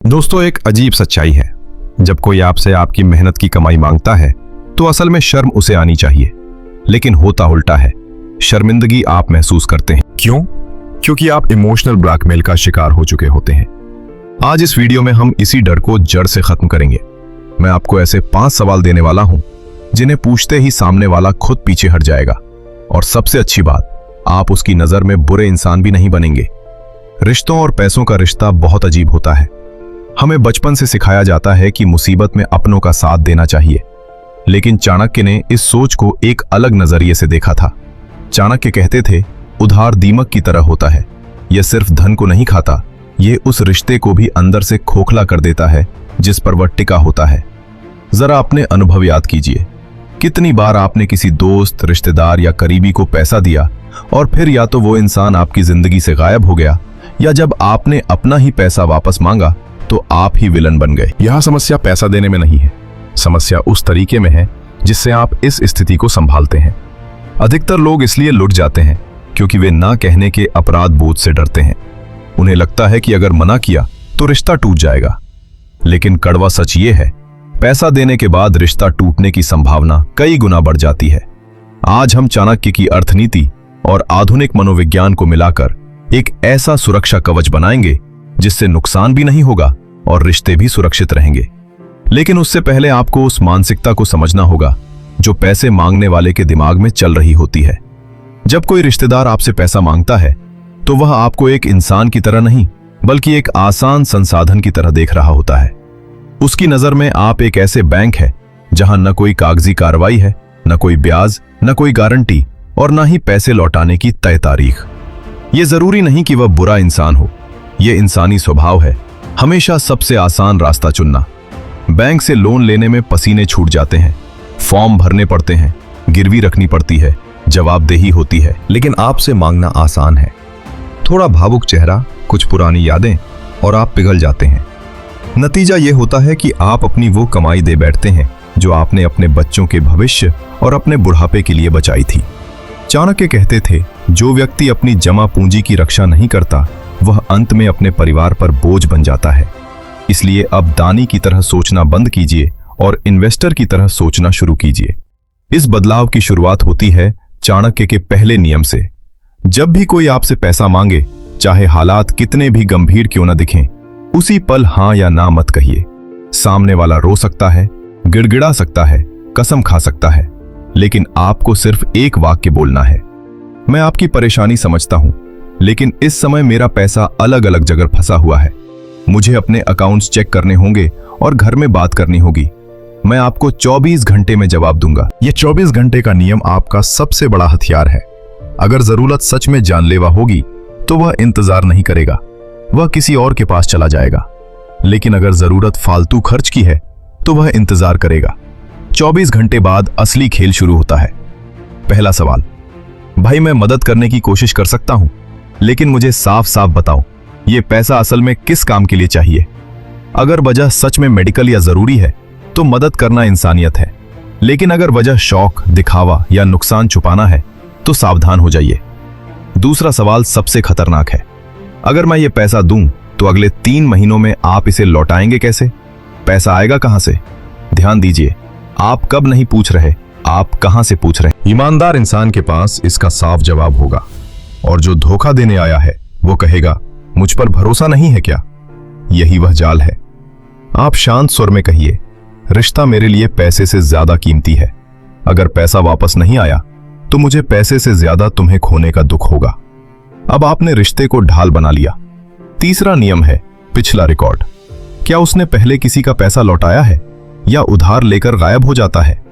दोस्तों, एक अजीब सच्चाई है। जब कोई आपसे आपकी मेहनत की कमाई मांगता है तो असल में शर्म उसे आनी चाहिए, लेकिन होता उल्टा है। शर्मिंदगी आप महसूस करते हैं। क्यों? क्योंकि आप इमोशनल ब्लैकमेल का शिकार हो चुके होते हैं। आज इस वीडियो में हम इसी डर को जड़ से खत्म करेंगे। मैं आपको ऐसे 5 सवाल देने वाला हूं जिन्हें पूछते ही सामने वाला खुद पीछे हट जाएगा। और सबसे अच्छी बात, आप उसकी नजर में बुरे इंसान भी नहीं बनेंगे। रिश्तों और पैसों का रिश्ता बहुत अजीब होता है। हमें बचपन से सिखाया जाता है कि मुसीबत में अपनों का साथ देना चाहिए, लेकिन चाणक्य ने इस सोच को एक अलग नजरिए से देखा था। चाणक्य कहते थे, उधार दीमक की तरह होता है। यह सिर्फ धन को नहीं खाता, यह उस रिश्ते को भी अंदर से खोखला कर देता है जिस पर वह टिका होता है। जरा अपने अनुभव याद कीजिए। कितनी बार आपने किसी दोस्त, रिश्तेदार या करीबी को पैसा दिया और फिर या तो वो इंसान आपकी जिंदगी से गायब हो गया, या जब आपने अपना ही पैसा वापस मांगा तो आप ही विलन बन गए। यह समस्या पैसा देने में नहीं है, समस्या उस तरीके में है जिससे आप इस स्थिति को संभालते हैं। अधिकतर लोग इसलिए लुट जाते हैं क्योंकि वे ना कहने के अपराध बोझ से डरते हैं। उन्हें लगता है कि अगर मना किया तो रिश्ता टूट जाएगा, लेकिन कड़वा सच ये है, पैसा देने के बाद रिश्ता टूटने की संभावना कई गुना बढ़ जाती है। आज हम चाणक्य की अर्थनीति और आधुनिक मनोविज्ञान को मिलाकर एक ऐसा सुरक्षा कवच बनाएंगे जिससे नुकसान भी नहीं होगा और रिश्ते भी सुरक्षित रहेंगे। लेकिन उससे पहले आपको उस मानसिकता को समझना होगा जो पैसे मांगने वाले के दिमाग में चल रही होती है। जब कोई रिश्तेदार आपसे पैसा मांगता है तो वह आपको एक इंसान की तरह नहीं, बल्कि एक आसान संसाधन की तरह देख रहा होता है। उसकी नजर में आप एक ऐसे बैंक है जहां न कोई कागजी कार्रवाई है, न कोई ब्याज, न कोई गारंटी और न ही पैसे लौटाने की तय तारीख। यह जरूरी नहीं कि वह बुरा इंसान हो, यह इंसानी स्वभाव है हमेशा सबसे आसान रास्ता चुनना। बैंक से लोन लेने में पसीने छूट जाते हैं, फॉर्म भरने पड़ते हैं, गिरवी रखनी पड़ती है, जवाबदेही होती है, लेकिन आपसे मांगना आसान है। थोड़ा भावुक चेहरा, कुछ पुरानी यादें और आप पिघल जाते हैं। नतीजा यह होता है कि आप अपनी वो कमाई दे बैठते हैं जो आपने अपने बच्चों के भविष्य और अपने बुढ़ापे के लिए बचाई थी। चाणक्य कहते थे, जो व्यक्ति अपनी जमा पूंजी की रक्षा नहीं करता वह अंत में अपने परिवार पर बोझ बन जाता है। इसलिए अब दानी की तरह सोचना बंद कीजिए और इन्वेस्टर की तरह सोचना शुरू कीजिए। इस बदलाव की शुरुआत होती है चाणक्य के पहले नियम से। जब भी कोई आपसे पैसा मांगे, चाहे हालात कितने भी गंभीर क्यों न दिखें, उसी पल हां या ना मत कहिए। सामने वाला रो सकता है, गिड़गिड़ा सकता है, कसम खा सकता है, लेकिन आपको सिर्फ एक वाक्य बोलना है, मैं आपकी परेशानी समझता हूं, लेकिन इस समय मेरा पैसा अलग अलग जगह फंसा हुआ है। मुझे अपने अकाउंट्स चेक करने होंगे और घर में बात करनी होगी। मैं आपको 24 घंटे में जवाब दूंगा। यह 24 घंटे का नियम आपका सबसे बड़ा हथियार है। अगर जरूरत सच में जानलेवा होगी तो वह इंतजार नहीं करेगा, वह किसी और के पास चला जाएगा। लेकिन अगर जरूरत फालतू खर्च की है तो वह इंतजार करेगा। 24 घंटे बाद असली खेल शुरू होता है। पहला सवाल, भाई मैं मदद करने की कोशिश कर सकता हूं, लेकिन मुझे साफ साफ बताओ, ये पैसा असल में किस काम के लिए चाहिए? अगर वजह सच में मेडिकल या जरूरी है तो मदद करना इंसानियत है, लेकिन अगर वजह शौक, दिखावा या नुकसान छुपाना है तो सावधान हो जाइए। दूसरा सवाल सबसे खतरनाक है, अगर मैं ये पैसा दूं तो अगले 3 महीनों में आप इसे लौटाएंगे कैसे? पैसा आएगा कहां से? ध्यान दीजिए, आप कब नहीं पूछ रहे, आप कहां से पूछ रहे। ईमानदार इंसान के पास इसका साफ जवाब होगा, और जो धोखा देने आया है वो कहेगा, मुझ पर भरोसा नहीं है क्या? यही वह जाल है। आप शांत स्वर में कहिए, रिश्ता मेरे लिए पैसे से ज्यादा कीमती है। अगर पैसा वापस नहीं आया तो मुझे पैसे से ज्यादा तुम्हें खोने का दुख होगा। अब आपने रिश्ते को ढाल बना लिया। तीसरा नियम है पिछला रिकॉर्ड। क्या उसने पहले किसी का पैसा लौटाया है या उधार लेकर गायब हो जाता है?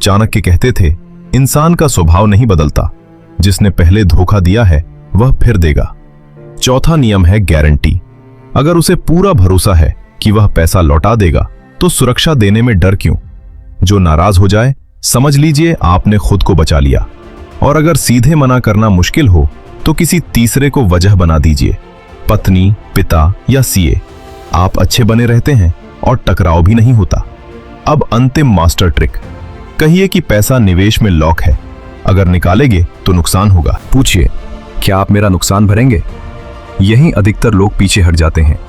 चाणक्य कहते थे, इंसान का स्वभाव नहीं बदलता, जिसने पहले धोखा दिया है वह फिर देगा। चौथा नियम है गारंटी। अगर उसे पूरा भरोसा है कि वह पैसा लौटा देगा तो सुरक्षा देने में डर क्यों? जो नाराज हो जाए समझ लीजिए आपने खुद को बचा लिया। और अगर सीधे मना करना मुश्किल हो तो किसी तीसरे को वजह बना दीजिए, पत्नी, पिता या सीए। आप अच्छे बने रहते हैं और टकराव भी नहीं होता। अब अंतिम मास्टर ट्रिक, कहिए कि पैसा निवेश में लॉक है, अगर निकालेंगे तो नुकसान होगा। पूछिए, क्या आप मेरा नुकसान भरेंगे? यहीं अधिकतर लोग पीछे हट जाते हैं।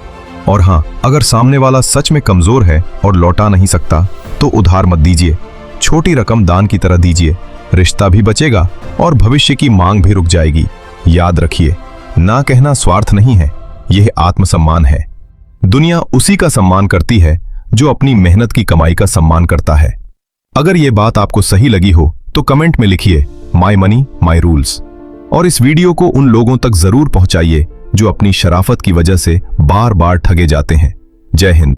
और हाँ, अगर सामने वाला सच में कमजोर है और लौटा नहीं सकता तो उधार मत दीजिए। छोटी रकम दान की तरह दीजिए, रिश्ता भी बचेगा और भविष्य की मांग भी रुक जाएगी। याद रखिए, ना कहना स्वार्थ नहीं है, यह आत्मसम्मान है। दुनिया उसी का सम्मान करती है जो अपनी मेहनत की कमाई का सम्मान करता है। अगर यह बात आपको सही लगी हो तो कमेंट में लिखिए माई मनी माई रूल्स, और इस वीडियो को उन लोगों तक जरूर पहुंचाइए जो अपनी शराफत की वजह से बार बार ठगे जाते हैं। जय हिंद।